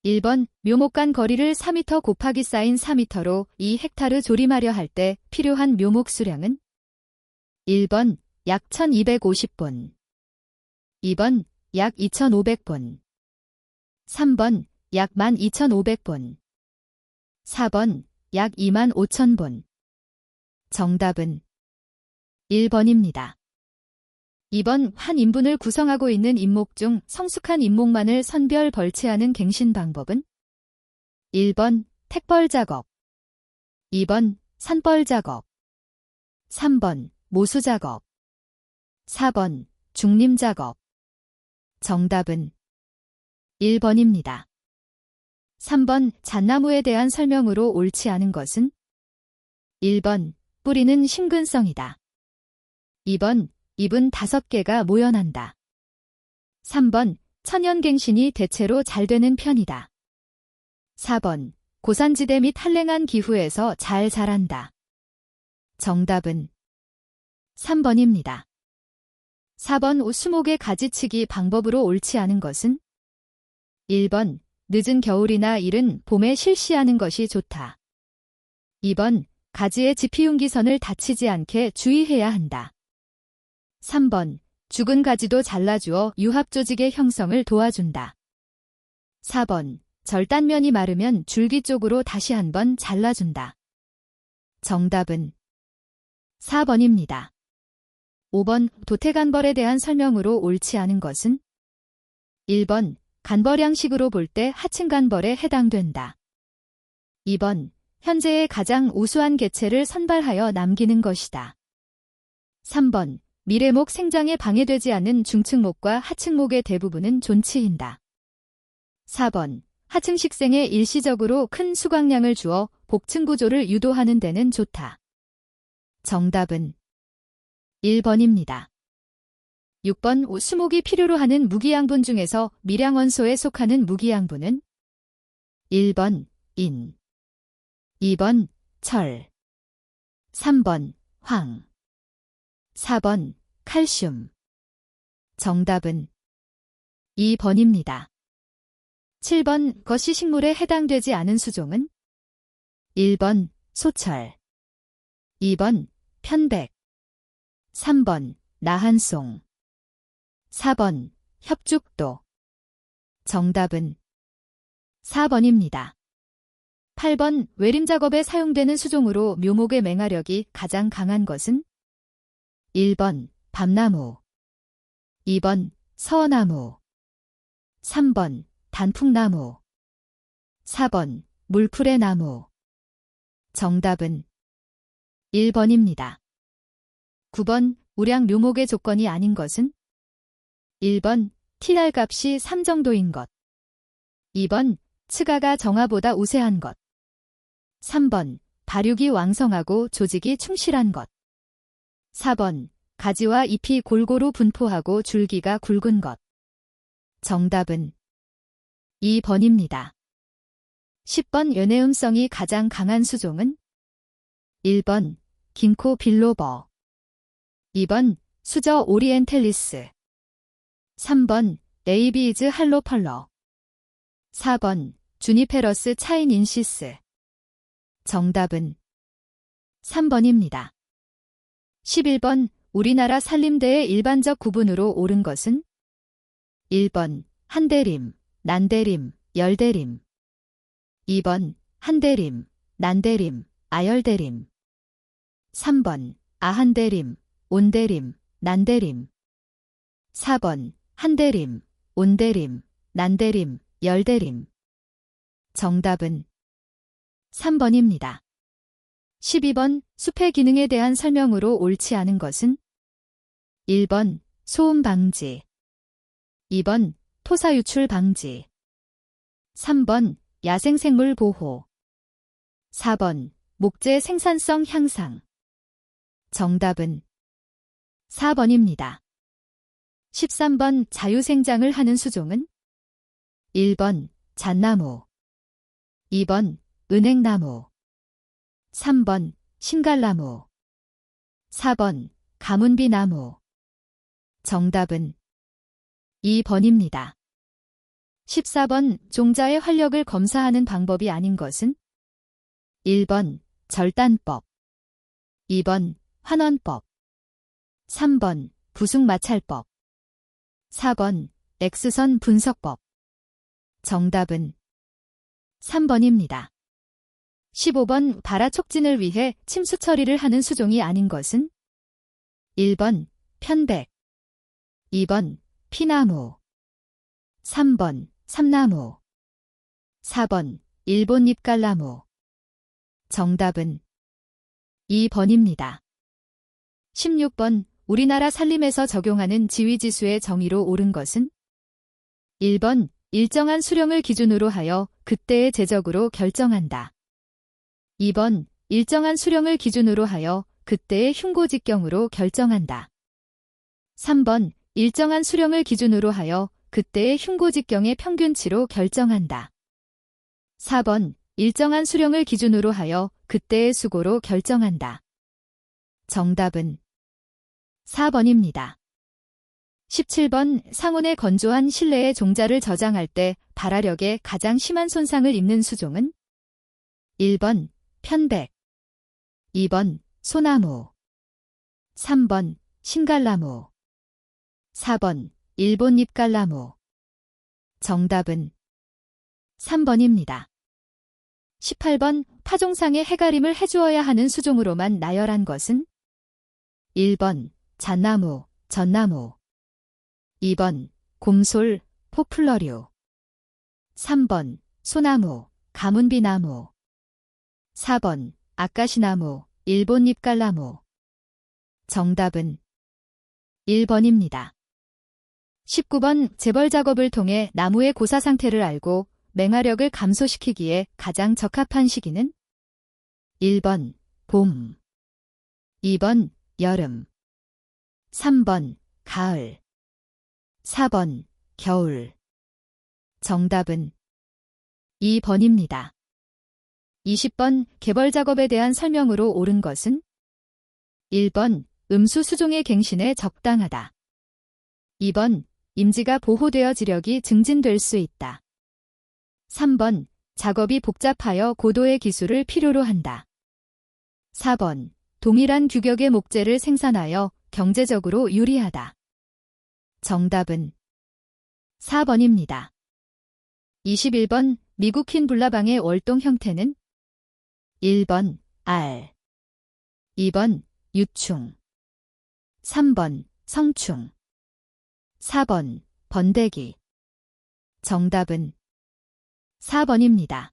1번 묘목 간 거리를 4m 곱하기 사인 4m로 2헥타르 조림하려 할 때 필요한 묘목 수량은? 1번 약 1250본, 2번 약 2500본, 3번 약 12500본, 4번 약 25000본. 정답은 1번입니다. 2번 한 인분을 구성하고 있는 인목 중 성숙한 인목만을 선별 벌채하는 갱신 방법은? 1번 택벌 작업, 2번 산벌 작업, 3번 모수 작업, 4번 중림 작업. 정답은 1번입니다. 3번 잣나무에 대한 설명으로 옳지 않은 것은? 1번 뿌리는 심근성이다. 2번 잎은 5개가 모여난다. 3번 천연갱신이 대체로 잘 되는 편이다. 4번 고산지대 및 한랭한 기후에서 잘 자란다. 정답은 3번입니다. 4번 수목의 가지치기 방법으로 옳지 않은 것은? 1번 늦은 겨울이나 이른 봄에 실시하는 것이 좋다. 2번 가지의 지피용기선을 다치지 않게 주의해야 한다. 3번 죽은 가지도 잘라주어 유합 조직의 형성을 도와준다. 4번 절단면이 마르면 줄기 쪽으로 다시 한번 잘라준다. 정답은 4번입니다. 5번 도태간벌에 대한 설명으로 옳지 않은 것은? 1번 간벌양식으로 볼 때 하층간벌에 해당된다. 2번 현재의 가장 우수한 개체를 선발하여 남기는 것이다. 3번 미래목 생장에 방해되지 않는 중층목과 하층목의 대부분은 존치인다. 4번 하층식생에 일시적으로 큰 수확량을 주어 복층 구조를 유도하는 데는 좋다. 정답은 1번입니다. 6번 수목이 필요로 하는 무기양분 중에서 밀양원소에 속하는 무기양분은? 1번 인, 2번 철, 3번 황, 4번 칼슘. 정답은 2번입니다. 7번 거시식물에 해당되지 않은 수종은? 1번 소철, 2번 편백, 3번 나한송, 4번 협죽도. 정답은 4번입니다. 8번 외림 작업에 사용되는 수종으로 묘목의 맹화력이 가장 강한 것은? 1번 밤나무, 2번 서나무, 3번 단풍나무, 4번 물풀의 나무. 정답은 1번입니다. 9번 우량 묘목의 조건이 아닌 것은? 1번 TR 값이 3 정도인 것, 2번 츠가가 정화보다 우세한 것, 3번 발육이 왕성하고 조직이 충실한 것, 4번 가지와 잎이 골고루 분포하고 줄기가 굵은 것. 정답은 2번입니다. 10번 연해음성이 가장 강한 수종은? 1번 긴코 빌로버, 2번 수저 오리엔텔리스, 3번 레이비즈 할로펄러, 4번 주니페러스 차이닌시스. 정답은 3번입니다. 11번 우리나라 산림대의 일반적 구분으로 옳은 것은? 1번 한대림, 난대림, 열대림, 2번 한대림, 난대림, 아열대림, 3번 아한대림, 온대림, 난대림, 4번 한대림, 온대림, 난대림, 열대림. 정답은 3번입니다. 12번 숲의 기능에 대한 설명으로 옳지 않은 것은? 1번 소음 방지, 2번 토사 유출 방지, 3번 야생생물 보호, 4번 목재 생산성 향상. 정답은 4번입니다. 13번 자유생장을 하는 수종은? 1번 잣나무, 2번 은행나무, 3번 신갈나무, 4번 가문비나무. 정답은 2번입니다. 14번 종자의 활력을 검사하는 방법이 아닌 것은 1번 절단법, 2번 환원법, 3번 부승마찰법, 4번 X선 분석법. 정답은 3번입니다. 15번 발화 촉진을 위해 침수 처리를 하는 수종이 아닌 것은 1번 편백, 2번 피나무, 3번 삼나무, 4번 일본 잎갈나무. 정답은 2번입니다. 16번 우리나라 산림에서 적용하는 지위지수의 정의로 옳은 것은 1번 일정한 수령을 기준으로 하여 그때의 제적으로 결정한다. 2번 일정한 수령을 기준으로 하여 그때의 흉고직경으로 결정한다. 3번 일정한 수령을 기준으로 하여 그때의 흉고직경의 평균치로 결정한다. 4번 일정한 수령을 기준으로 하여 그때의 수고로 결정한다. 정답은 4번입니다. 17번 상온의 건조한 실내에 종자를 저장할 때 발화력에 가장 심한 손상을 입는 수종은 1번 편백, 2번 소나무, 3번 신갈나무, 4번 일본 잎갈나무. 정답은 3번입니다. 18번 파종상에 해가림을 해주어야 하는 수종으로만 나열한 것은 1번 잣나무, 전나무, 2번 곰솔, 포플러류, 3번 소나무, 가문비나무, 4번 아까시나무, 일본 잎갈나무. 정답은 1번입니다. 19번 재벌 작업을 통해 나무의 고사 상태를 알고 맹화력을 감소시키기에 가장 적합한 시기는 1번 봄, 2번 여름, 3번 가을, 4번 겨울. 정답은 2번입니다. 20번 개벌 작업에 대한 설명으로 옳은 것은 1번 음수 수종의 갱신에 적당하다. 2번 임지가 보호되어 지력이 증진될 수 있다. 3번 작업이 복잡하여 고도의 기술을 필요로 한다. 4번 동일한 규격의 목재를 생산하여 경제적으로 유리하다. 정답은 4번입니다. 21번 미국 흰 불나방의 월동 형태는 1번 알, 2번 유충, 3번 성충, 4번 번데기. 정답은 4번입니다.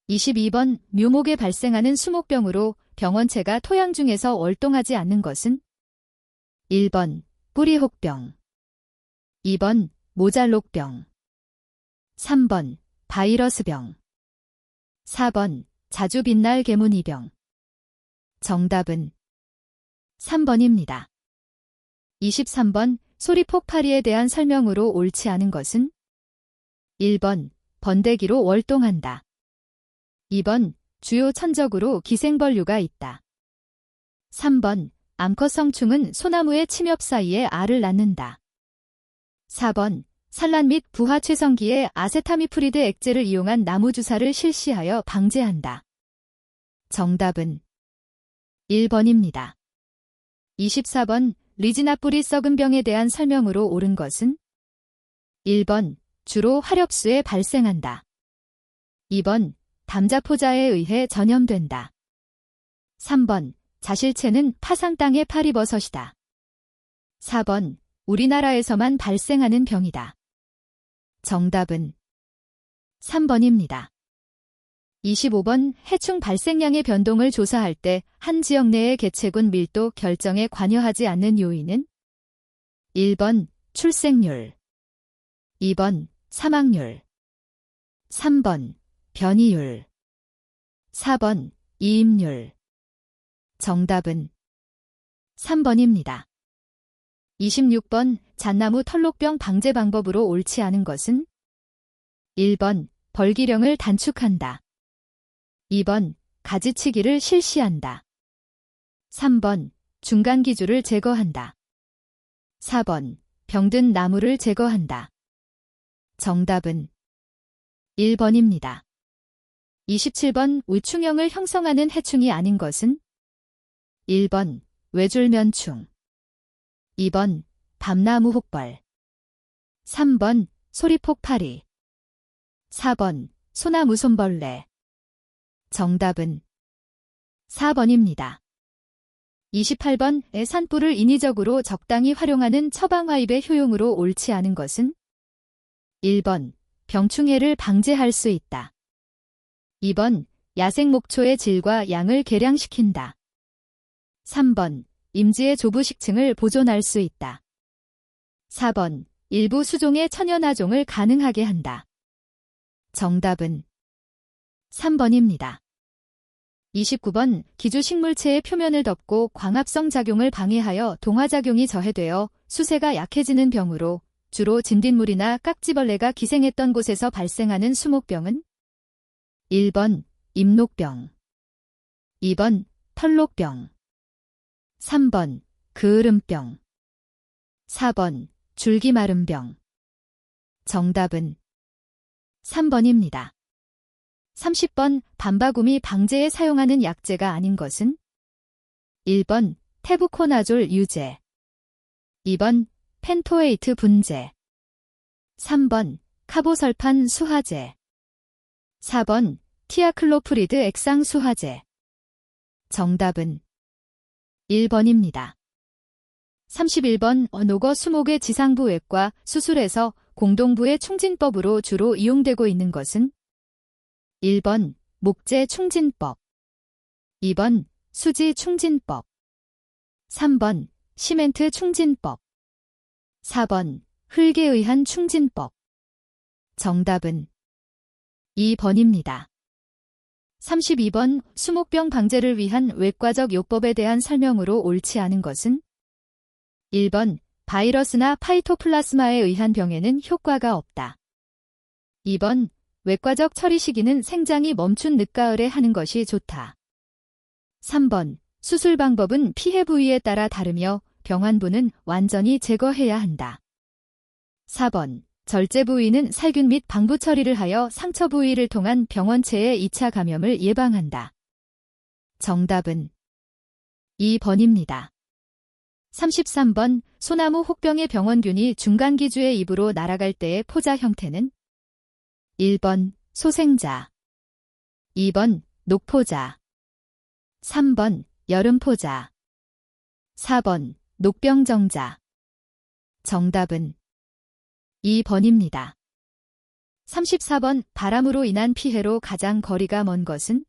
22번 묘목에 발생하는 수목병으로 병원체가 토양 중에서 월동하지 않는 것은 1번 뿌리혹병, 2번 모잘록병, 3번 바이러스병, 4번 자주 빛날 개무늬병. 정답은 3번입니다. 23번 소리폭파리에 대한 설명으로 옳지 않은 것은 1번 번데기로 월동한다. 2번 주요 천적으로 기생벌류가 있다. 3번 암컷성충은 소나무의 침엽 사이에 알을 낳는다. 4번 산란 및 부화 최성기에 아세타미프리드 액제를 이용한 나무 주사를 실시하여 방제한다. 정답은 1번입니다. 24번 리지나 뿌리 썩은 병에 대한 설명으로 옳은 것은 1번 주로 화렵수에 발생한다. 2번 담자포자에 의해 전염된다. 3번 자실체는 파상 땅의 파리버섯이다. 4번 우리나라에서만 발생하는 병이다. 정답은 3번입니다. 25번 해충 발생량의 변동을 조사할 때 한 지역 내의 개체군 밀도 결정에 관여하지 않는 요인은 1번 출생률, 2번 사망률, 3번 변이율, 4번 이입률. 정답은 3번입니다. 26번 잣나무 털록병 방제 방법으로 옳지 않은 것은 1번 벌기령을 단축한다. 2번 가지치기를 실시한다. 3번 중간기주를 제거한다. 4번 병든 나무를 제거한다. 정답은 1번입니다. 27번 우충형을 형성하는 해충이 아닌 것은 1번 외줄면충, 2번 밤나무 혹벌, 3번 소리폭파리, 4번 소나무손벌레. 정답은 4번입니다. 28번 산불을 인위적으로 적당히 활용하는 처방화입의 효용으로 옳지 않은 것은 1번 병충해를 방지할 수 있다. 2번 야생목초의 질과 양을 개량시킨다. 3번 임지의 조부식층을 보존할 수 있다. 4번 일부 수종의 천연화종을 가능하게 한다. 정답은 3번입니다. 29번 기주식물체의 표면을 덮고 광합성 작용을 방해하여 동화작용이 저해되어 수세가 약해지는 병으로 주로 진딧물이나 깍지벌레가 기생했던 곳에서 발생하는 수목병은 1번 임록병, 2번 털록병, 3번 그을음병, 4번 줄기마름병. 정답은 3번입니다. 30번 밤바구미 방제에 사용하는 약재가 아닌 것은 1번 테부코나졸 유제, 2번 펜토에이트 분제, 3번 카보설판 수화제, 4번 티아클로프리드 액상 수화제. 정답은 1번입니다. 31번 녹어 수목의 지상부 외과 수술에서 공동부의 충진법으로 주로 이용되고 있는 것은 1번 목재 충진법, 2번 수지 충진법, 3번 시멘트 충진법, 4번 흙에 의한 충진법. 정답은 2번입니다. 32번 수목병 방제를 위한 외과적 요법에 대한 설명으로 옳지 않은 것은 1번 바이러스나 파이토플라스마에 의한 병에는 효과가 없다. 2번 외과적 처리 시기는 생장이 멈춘 늦가을에 하는 것이 좋다. 3번 수술 방법은 피해 부위에 따라 다르며 병환부는 완전히 제거해야 한다. 4번 절제 부위는 살균 및 방부 처리를 하여 상처 부위를 통한 병원체의 2차 감염을 예방한다. 정답은 2번입니다. 33번 소나무 혹병의 병원균이 중간기주의 입으로 날아갈 때의 포자 형태는 1번 소생자, 2번 녹포자, 3번 여름포자, 4번 녹병정자. 정답은 2번입니다. 34번 바람으로 인한 피해로 가장 거리가 먼 것은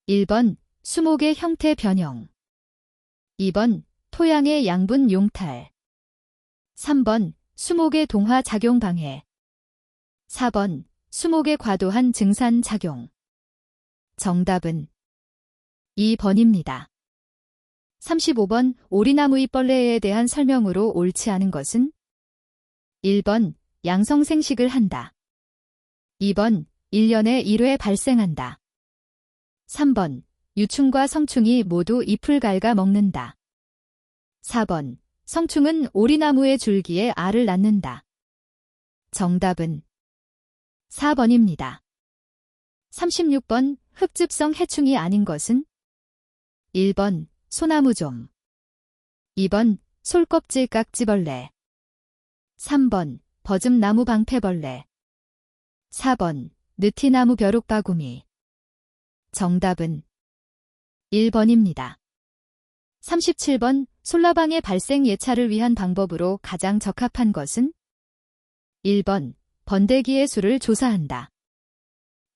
1번 수목의 형태 변형, 2번 토양의 양분 용탈, 3번 수목의 동화 작용 방해, 4번 수목의 과도한 증산 작용. 정답은 2번입니다. 35번 오리나무 잎벌레에 대한 설명으로 옳지 않은 것은 1번 양성생식을 한다. 2번 1년에 1회 발생한다. 3번 유충과 성충이 모두 잎을 갉아 먹는다. 4번 성충은 오리나무의 줄기에 알을 낳는다. 정답은 4번입니다. 36번 흙즙성 해충이 아닌 것은 1번 소나무좀, 2번 솔껍질 깍지벌레, 3번 버즘나무 방패벌레, 4번 느티나무 벼룩바구미. 정답은 1번입니다. 37번 솔라방의 발생 예찰을 위한 방법으로 가장 적합한 것은 1번 번데기의 수를 조사한다.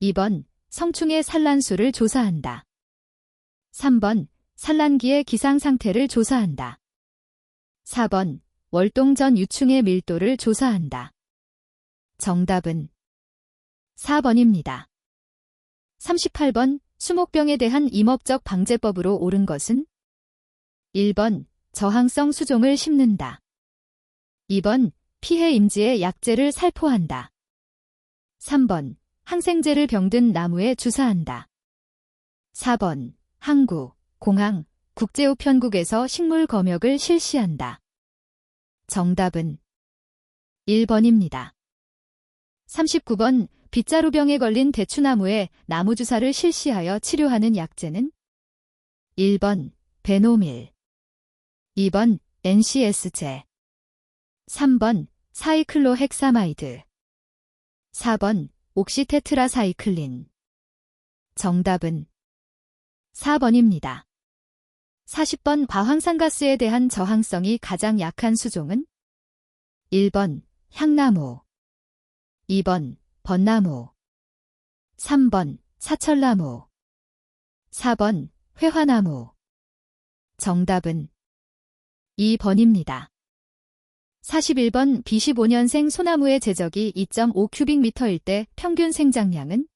2번 성충의 산란수를 조사한다. 3번 산란기의 기상 상태를 조사한다. 4번 월동 전 유충의 밀도를 조사한다. 정답은 4번입니다. 38번 수목병에 대한 임업적 방제법으로 옳은 것은 1번 저항성 수종을 심는다. 2번 피해 임지의 약재를 살포한다. 3번 항생제를 병든 나무에 주사한다. 4번 항구, 공항, 국제우편국에서 식물 검역을 실시한다. 정답은 1번입니다. 39번 빗자루병에 걸린 대추나무에 나무주사를 실시하여 치료하는 약재는 1번 베노밀, 2번 NCS제, 3번 사이클로헥사마이드, 4번 옥시테트라사이클린. 정답은 4번입니다. 40번 과황산가스에 대한 저항성이 가장 약한 수종은 1번 향나무, 2번 벚나무, 3번 사철나무, 4번 회화나무. 정답은 2번입니다. 41번 B15년생 소나무의 제적이 2.5 큐빅미터일 때 평균 생장량은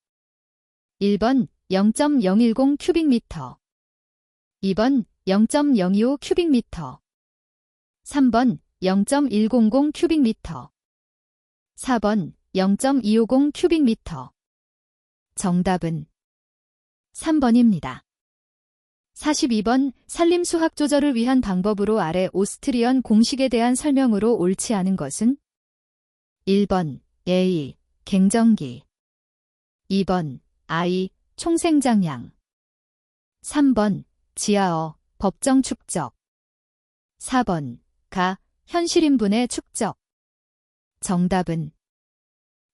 1번 0.010 큐빅미터, 2번 0.025 큐빅미터, 3번 0.100 큐빅미터, 4번 0.250 큐빅미터. 정답은 3번입니다. 42번 산림수학 조절을 위한 방법으로 아래 오스트리언 공식에 대한 설명으로 옳지 않은 것은 1번 A. 갱정기, 2번 I. 총생장량, 3번 지하어 법정 축적, 4번 가. 현실인분의 축적. 정답은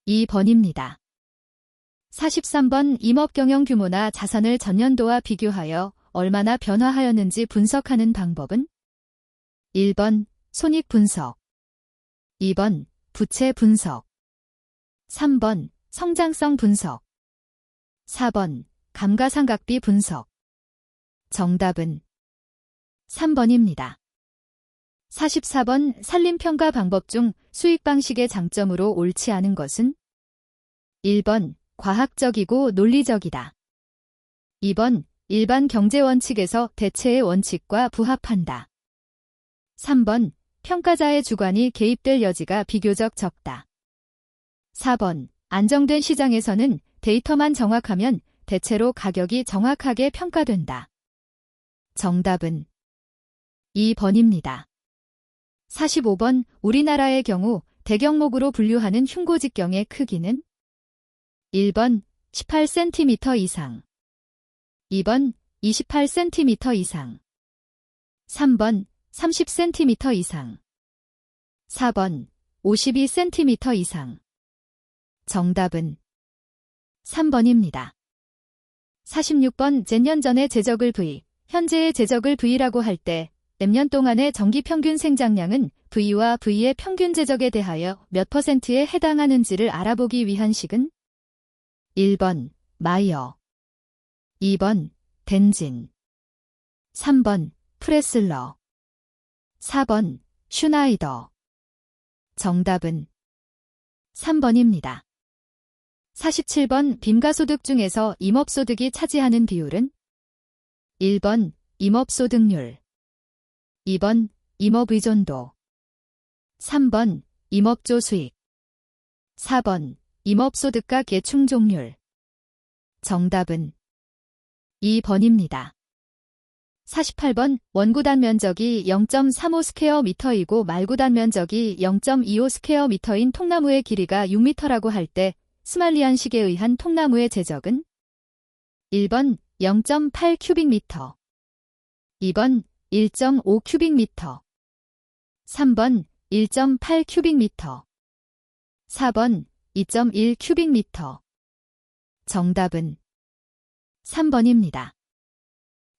2번입니다. 43번 임업경영 규모나 자산을 전년도와 비교하여 얼마나 변화하였는지 분석하는 방법은 1번 손익 분석, 2번 부채 분석, 3번 성장성 분석, 4번 감가상각비 분석. 정답은 3번입니다. 44번 산림평가 방법 중 수익 방식의 장점으로 옳지 않은 것은 1번 과학적이고 논리적이다, 2번 일반 경제 원칙에서 대체의 원칙과 부합한다, 3번 평가자의 주관이 개입될 여지가 비교적 적다, 4번 안정된 시장에서는 데이터만 정확하면 대체로 가격이 정확하게 평가된다. 정답은 2번입니다. 45번 우리나라의 경우 대경목으로 분류하는 흉고직경의 크기는 1번 18cm 이상, 2번 28cm 이상, 3번 30cm 이상, 4번 52cm 이상. 정답은 3번입니다. 46번 젠년 전의 제적을 V, 현재의 제적을 V라고 할 때 M년 동안의 정기 평균 생장량은 V와 V의 평균 제적에 대하여 몇 %에 해당하는지를 알아보기 위한 식은 1번 마이어, 2번 덴진, 3번 프레슬러, 4번 슈나이더. 정답은 3번입니다. 47번 빈가소득 중에서 임업소득이 차지하는 비율은 1번 임업소득률, 2번 임업의존도, 3번 임업조수익, 4번 임업소득가 계충종률. 정답은 2번입니다. 48번 원구단 면적이 0.35 스퀘어미터이고 말구단 면적이 0.25 스퀘어미터인 통나무의 길이가 6m라고 할 때 스말리안식에 의한 통나무의 제적은 1번 0.8 큐빅미터, 2번 1.5 큐빅미터, 3번 1.8 큐빅미터, 4번 2.1 큐빅미터. 정답은 3번입니다.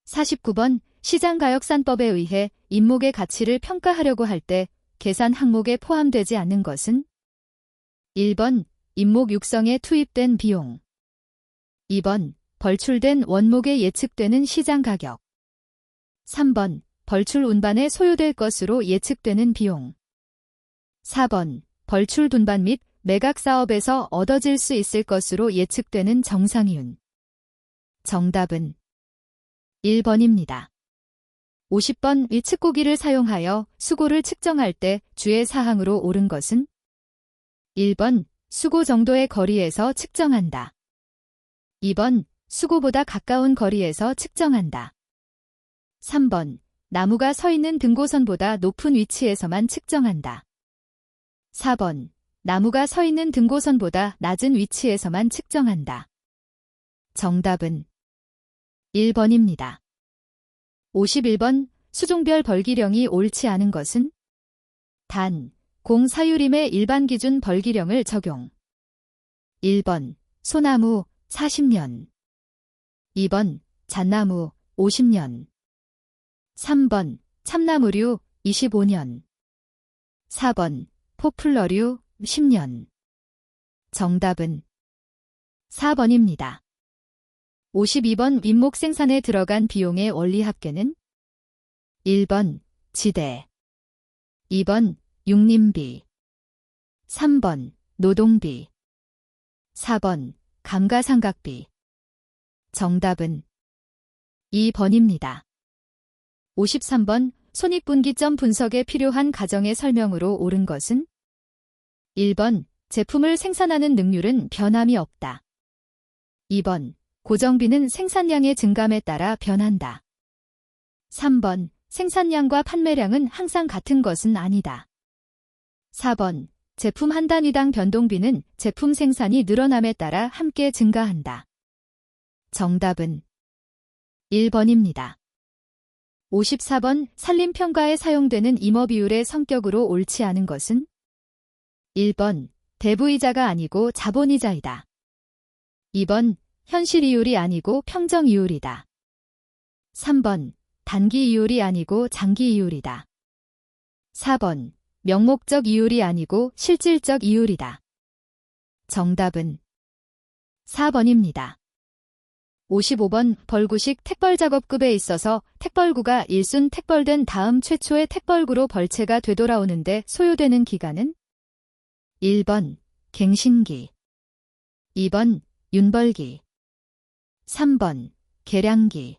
49번 시장가역산법에 의해 임목의 가치를 평가하려고 할 때 계산 항목에 포함되지 않는 것은 1번 임목 육성에 투입된 비용, 2번 벌출된 원목에 예측되는 시장가격, 3번 벌출 운반에 소요될 것으로 예측되는 비용, 4번 벌출 둔반 및 매각 사업에서 얻어질 수 있을 것으로 예측되는 정상이윤. 정답은 1번입니다. 50번 위측고기를 사용하여 수고를 측정할 때 주의 사항으로 옳은 것은 1번 수고 정도의 거리에서 측정한다, 2번 수고보다 가까운 거리에서 측정한다, 3번 나무가 서 있는 등고선보다 높은 위치에서만 측정한다, 4번 나무가 서 있는 등고선보다 낮은 위치에서만 측정한다. 정답은 1번입니다. 51번 수종별 벌기령이 옳지 않은 것은 단, 공 사유림의 일반 기준 벌기령을 적용. 1번 소나무 40년 2번 잣나무 50년 3번 참나무류 25년 4번 포플러류 10년 정답은 4번입니다. 52번 윗목 생산에 들어간 비용의 원리 합계는 1번 지대 2번 육림비 3번 노동비 4번 감가상각비 정답은 2번입니다. 53번 손익분기점 분석에 필요한 가정의 설명으로 옳은 것은 1번 제품을 생산하는 능률은 변함이 없다. 2번 고정비는 생산량의 증감에 따라 변한다. 3번 생산량과 판매량은 항상 같은 것은 아니다. 4번 제품 한 단위당 변동비는 제품 생산이 늘어남에 따라 함께 증가한다. 정답은 1번입니다. 54번 산림평가에 사용되는 임어비율의 성격으로 옳지 않은 것은 1번 대부이자가 아니고 자본이자이다. 2번 현실이율이 아니고 평정이율이다. 3번 단기이율이 아니고 장기이율이다. 4번 명목적 이율이 아니고 실질적 이율이다. 정답은 4번입니다. 55번 벌구식 택벌작업급에 있어서 택벌구가 일순 택벌된 다음 최초의 택벌구로 벌채가 되돌아오는데 소요되는 기간은 1번 갱신기 2번 윤벌기 3번 계량기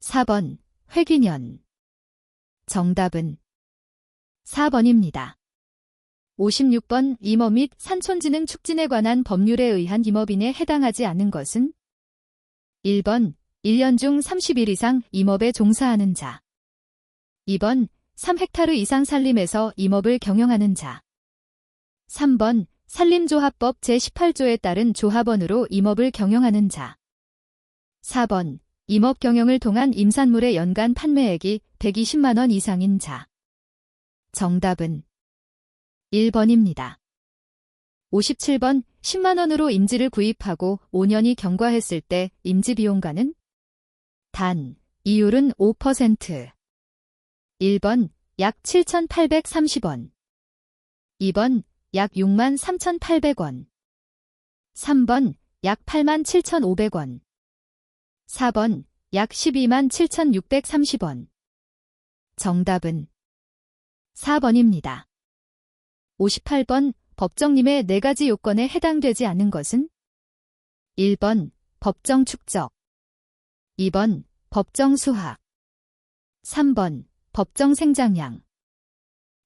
4번 회기년 정답은 4번입니다. 56번 임업 및 산촌지능 축진에 관한 법률에 의한 임업인에 해당하지 않는 것은 1번 1년 중 30일 이상 임업에 종사하는 자 2번 3헥타르 이상 산림에서 임업을 경영하는 자 3번 산림조합법 제18조에 따른 조합원으로 임업을 경영하는 자 4번 임업 경영을 통한 임산물의 연간 판매액이 120만 원 이상인 자 정답은 1번입니다. 57번 10만 원으로 임지를 구입하고 5년이 경과했을 때 임지비용가는 단, 이율은 5%. 1번 약 7,830원 2번 약 6만 3,800원 3번 약 8만 7,500원 4번 약 12만 7,630원 정답은 4번입니다. 58번 법정림의 4가지 요건에 해당되지 않는 것은 1번 법정 축적 2번 법정 수확 3번 법정 생장량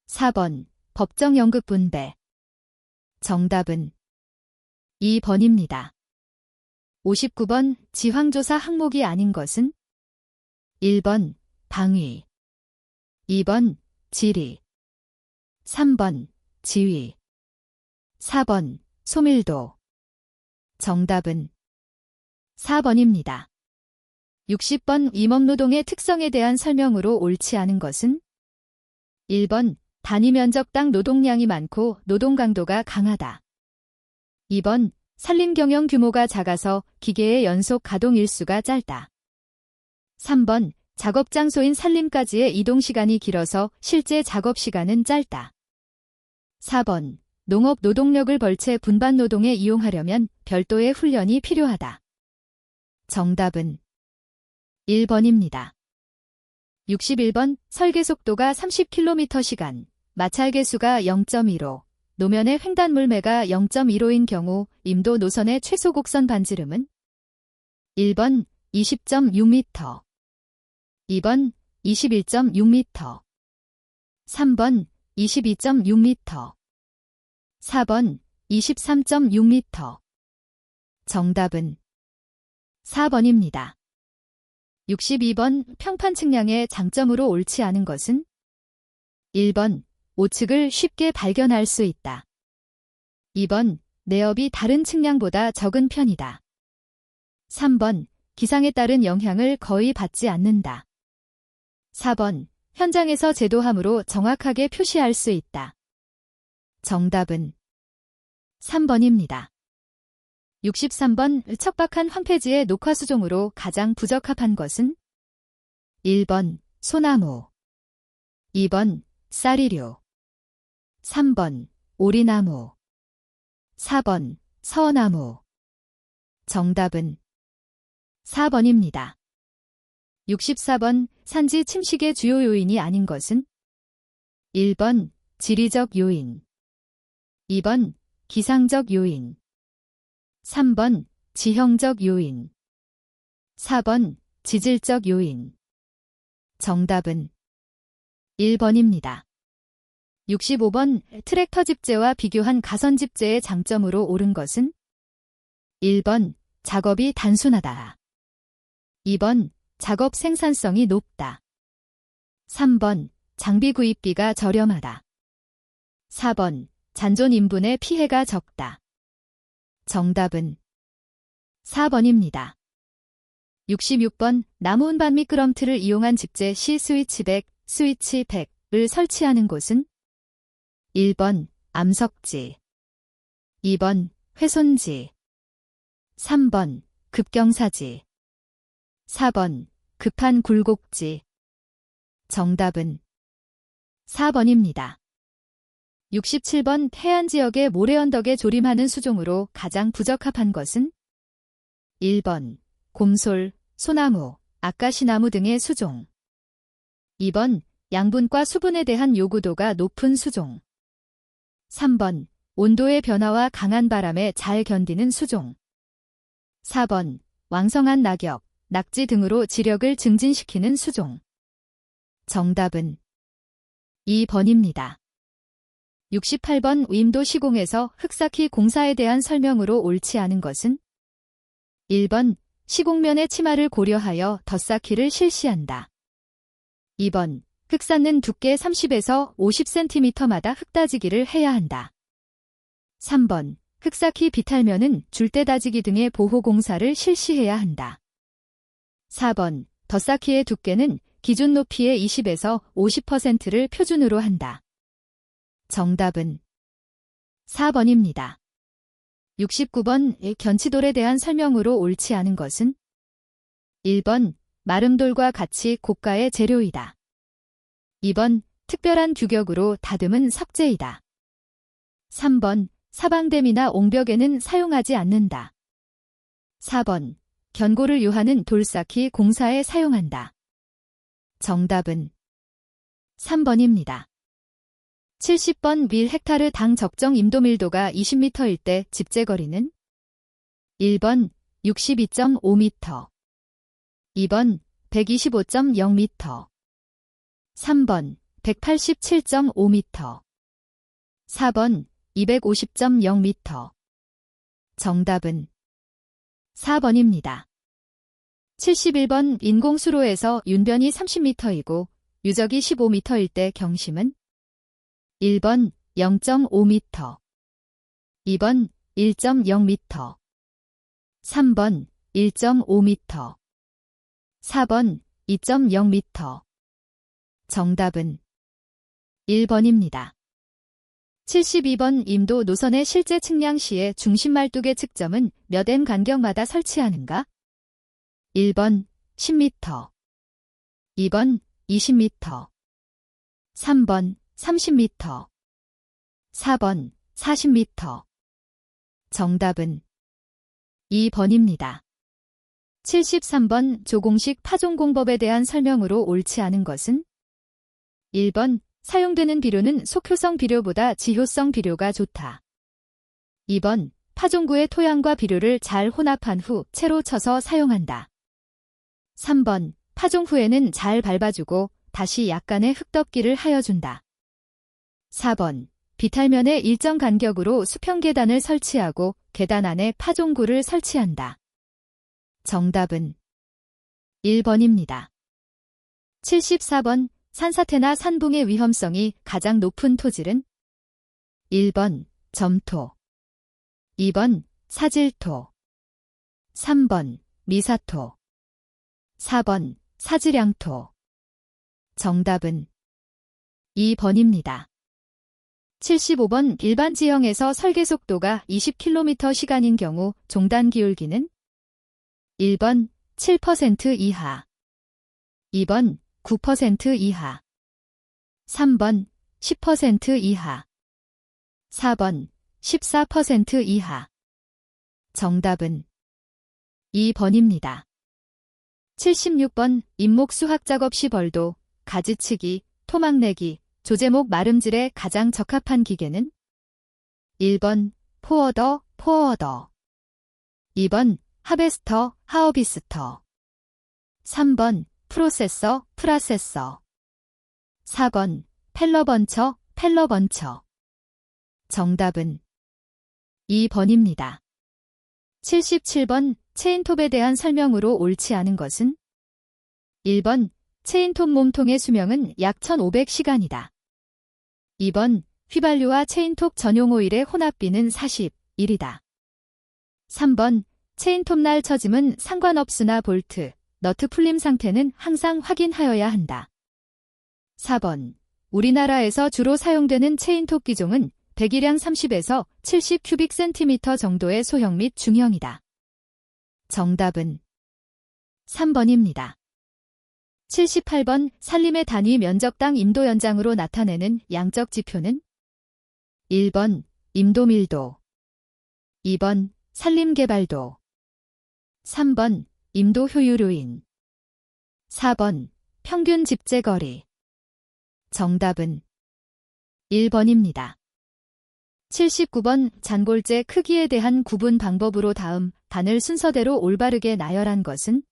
4번 법정 연극 분배 정답은 2번입니다. 59번 지황조사 항목이 아닌 것은 1번 방위 2번 지리 3번 지위 4번 소밀도 정답은 4번입니다. 60번 임업노동의 특성에 대한 설명으로 옳지 않은 것은 1번 단위 면적당 노동량이 많고 노동 강도가 강하다. 2번 산림 경영 규모가 작아서 기계의 연속 가동 일수가 짧다. 3번 작업 장소인 산림까지의 이동 시간이 길어서 실제 작업 시간은 짧다. 4번 농업 노동력을 벌채 분반 노동에 이용하려면 별도의 훈련이 필요하다. 정답은 1번입니다. 61번 설계 속도가 30km/시간, 마찰 개수가 0.15, 노면의 횡단물매가 0.15인 경우 임도 노선의 최소 곡선 반지름은 1번 20.6m, 2번 21.6m, 3번 22.6m, 4번 23.6m. 정답은 4번입니다. 62번 평판 측량의 장점으로 옳지 않은 것은 1번 우측을 쉽게 발견할 수 있다. 2번, 내업이 다른 측량보다 적은 편이다. 3번, 기상에 따른 영향을 거의 받지 않는다. 4번, 현장에서 제도함으로 정확하게 표시할 수 있다. 정답은 3번입니다. 63번, 척박한 황폐지의 녹화수종으로 가장 부적합한 것은? 1번, 소나무. 2번, 쌀이류. 3번, 오리나무. 4번, 서나무. 정답은 4번입니다. 64번, 산지 침식의 주요 요인이 아닌 것은? 1번, 지리적 요인. 2번, 기상적 요인. 3번, 지형적 요인. 4번, 지질적 요인. 정답은 1번입니다. 65번, 트랙터 집재와 비교한 가선 집재의 장점으로 옳은 것은? 1번, 작업이 단순하다. 2번, 작업 생산성이 높다. 3번, 장비 구입비가 저렴하다. 4번, 잔존 인분의 피해가 적다. 정답은 4번입니다. 66번, 나무 운반 미끄럼틀을 이용한 집재 시 스위치 100, 스위치 100을 설치하는 곳은? 1번, 암석지. 2번, 훼손지. 3번, 급경사지. 4번, 급한 굴곡지. 정답은 4번입니다. 67번, 해안 지역의 모래 언덕에 조림하는 수종으로 가장 부적합한 것은? 1번, 곰솔, 소나무, 아까시나무 등의 수종. 2번, 양분과 수분에 대한 요구도가 높은 수종. 3번, 온도의 변화와 강한 바람에 잘 견디는 수종. 4번, 왕성한 낙엽, 낙지 등으로 지력을 증진시키는 수종. 정답은 2번입니다. 68번, 임도 시공에서 흙쌓기 공사에 대한 설명으로 옳지 않은 것은? 1번, 시공면의 침하를 고려하여 덧쌓기를 실시한다. 2번, 흙 쌓는 두께 30에서 50cm마다 흙 다지기를 해야 한다. 3번, 흙 쌓기 비탈면은 줄대 다지기 등의 보호 공사를 실시해야 한다. 4번, 덧쌓기의 두께는 기준 높이의 20에서 50%를 표준으로 한다. 정답은 4번입니다. 69번, 견치돌에 대한 설명으로 옳지 않은 것은? 1번, 마름돌과 같이 고가의 재료이다. 2번, 특별한 규격으로 다듬은 석재이다. 3번, 사방댐이나 옹벽에는 사용하지 않는다. 4번, 견고를 요하는 돌쌓기 공사에 사용한다. 정답은 3번입니다. 70번, 밀 헥타르 당 적정 임도 밀도가 20m일 때 집재거리는? 1번, 62.5m. 2번, 125.0m. 3번, 187.5m. 4번, 250.0m. 정답은 4번입니다. 71번, 인공수로에서 윤변이 30m이고 유적이 15m일 때 경심은? 1번, 0.5m. 2번, 1.0m. 3번, 1.5m. 4번, 2.0m. 정답은 1번입니다. 72번, 임도 노선의 실제 측량 시에 중심 말뚝의 측점은 몇 m 간격마다 설치하는가? 1번, 10m. 2번, 20m. 3번, 30m. 4번, 40m. 정답은 2번입니다. 73번, 조공식 파종공법에 대한 설명으로 옳지 않은 것은? 1번, 사용되는 비료는 속효성 비료보다 지효성 비료가 좋다. 2번, 파종구의 토양과 비료를 잘 혼합한 후 채로 쳐서 사용한다. 3번, 파종 후에는 잘 밟아주고 다시 약간의 흙덮기를 하여준다. 4번, 비탈면에 일정 간격으로 수평 계단을 설치하고 계단 안에 파종구를 설치한다. 정답은 1번입니다. 74번, 산사태나 산붕의 위험성이 가장 높은 토질은? 1번, 점토. 2번 사질토, 3번 미사토, 4번 사질양토. 정답은 2번입니다. 75번 일반 지형에서 설계 속도가 20km/시간인 경우 종단 기울기는 1번 7% 이하, 2번 9% 이하, 3번 10% 이하, 4번 14% 이하. 정답은 2번입니다. 76번 잎목 수확 작업 시 벌도, 가지치기, 토막 내기, 조제목 마름질에 가장 적합한 기계는 1번 포어더, 포어더, 2번 하베스터, 하어비스터, 3번 프로세서, 프라세서, 4번 펠러번처, 펠러번처. 정답은 2번입니다. 77번 체인톱에 대한 설명으로 옳지 않은 것은 1번 체인톱 몸통의 수명은 약 1500시간이다. 2번 휘발유와 체인톱 전용 오일의 혼합비는 41이다. 3번 체인톱 날 처짐은 상관없으나 볼트, 너트 풀림 상태는 항상 확인하여야 한다. 4번 우리나라에서 주로 사용되는 체인톱 기종은 배기량 30에서 70 큐빅센티미터 정도의 소형 및 중형이다. 정답은 3번입니다. 78번 산림의 단위 면적당 임도 연장으로 나타내는 양적 지표는 1번 임도밀도, 2번 산림개발도, 3번 임도 효율요인, 4번 평균 집재거리. 정답은 1번입니다. 79번 잔골재 크기에 대한 구분 방법으로 다음 단을 순서대로 올바르게 나열한 것은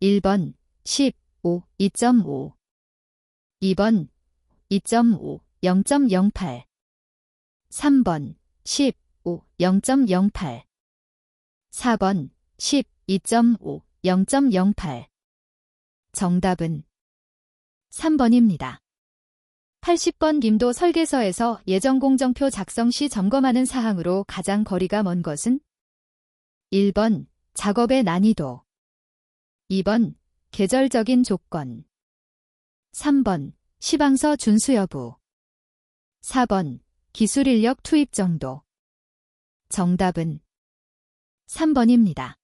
1번 15, 2.5, 2번 2.5, 0.08, 3번 15, 0.08, 4번 12.5, 0.08. 정답은 3번입니다. 80번 김도 설계서에서 예정공정표 작성 시 점검하는 사항으로 가장 거리가 먼 것은 1번 작업의 난이도, 2번 계절적인 조건, 3번 시방서 준수 여부, 4번 기술 인력 투입 정도. 정답은 3번입니다.